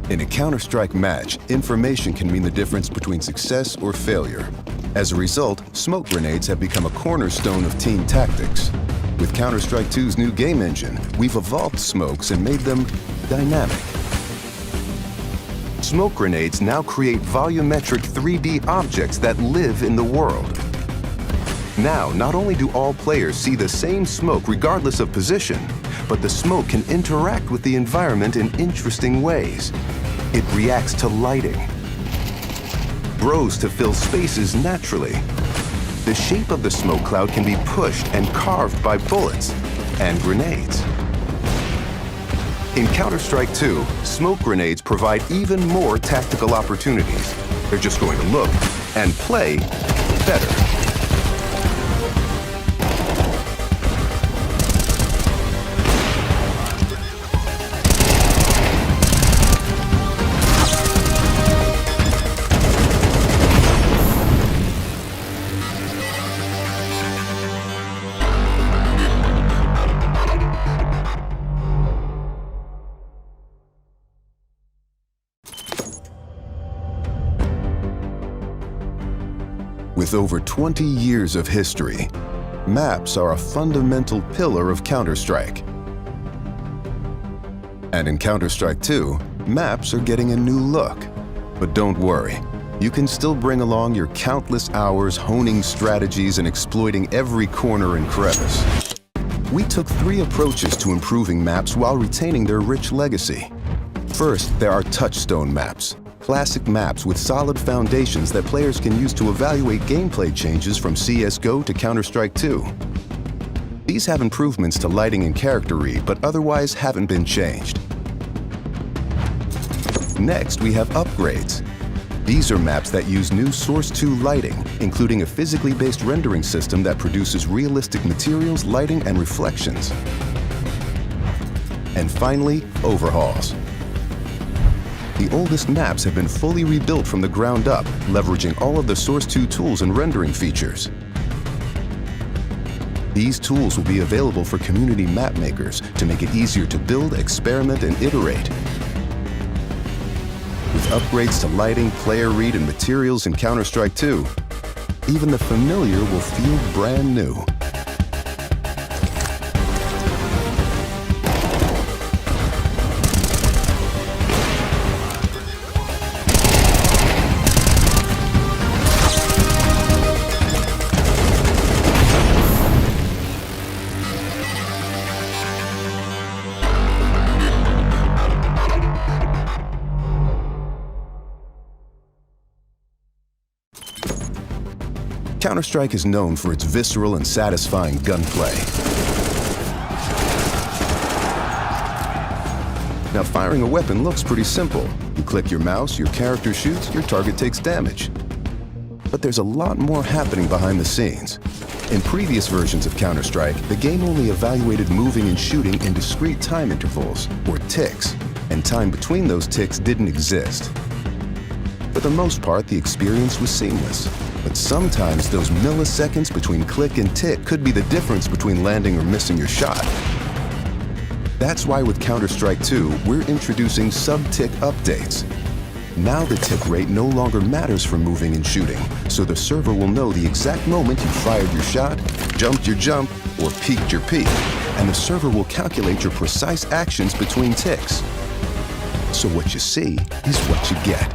In a Counter-Strike match, information can mean the difference between success or failure. As a result, smoke grenades have become a cornerstone of team tactics. With Counter-Strike 2's new game engine, we've evolved smokes and made them dynamic. Smoke grenades now create volumetric 3D objects that live in the world. Now, not only do all players see the same smoke regardless of position, but the smoke can interact with the environment in interesting ways. It reacts to lighting, grows to fill spaces naturally. The shape of the smoke cloud can be pushed and carved by bullets and grenades. In Counter-Strike 2, smoke grenades provide even more tactical opportunities. They're just going to look and play better. With over 20 years of history, maps are a fundamental pillar of Counter-Strike. And in Counter-Strike 2, maps are getting a new look. But don't worry, you can still bring along your countless hours honing strategies and exploiting every corner and crevice. We took 3 approaches to improving maps while retaining their rich legacy. First, there are touchstone maps. Classic maps with solid foundations that players can use to evaluate gameplay changes from CSGO to Counter-Strike 2. These have improvements to lighting and character read, but otherwise haven't been changed. Next, we have upgrades. These are maps that use new Source 2 lighting, including a physically based rendering system that produces realistic materials, lighting, and reflections. And finally, overhauls. The oldest maps have been fully rebuilt from the ground up, leveraging all of the Source 2 tools and rendering features. These tools will be available for community map makers to make it easier to build, experiment, and iterate. With upgrades to lighting, player read, and materials in Counter-Strike 2, even the familiar will feel brand new. Counter-Strike is known for its visceral and satisfying gunplay. Now, firing a weapon looks pretty simple. You click your mouse, your character shoots, your target takes damage. But there's a lot more happening behind the scenes. In previous versions of Counter-Strike, the game only evaluated moving and shooting in discrete time intervals, or ticks, and time between those ticks didn't exist. For the most part, the experience was seamless. But sometimes those milliseconds between click and tick could be the difference between landing or missing your shot. That's why with Counter-Strike 2, we're introducing sub-tick updates. Now the tick rate no longer matters for moving and shooting, so the server will know the exact moment you fired your shot, jumped your jump, or peeked your peek, and the server will calculate your precise actions between ticks. So what you see is what you get.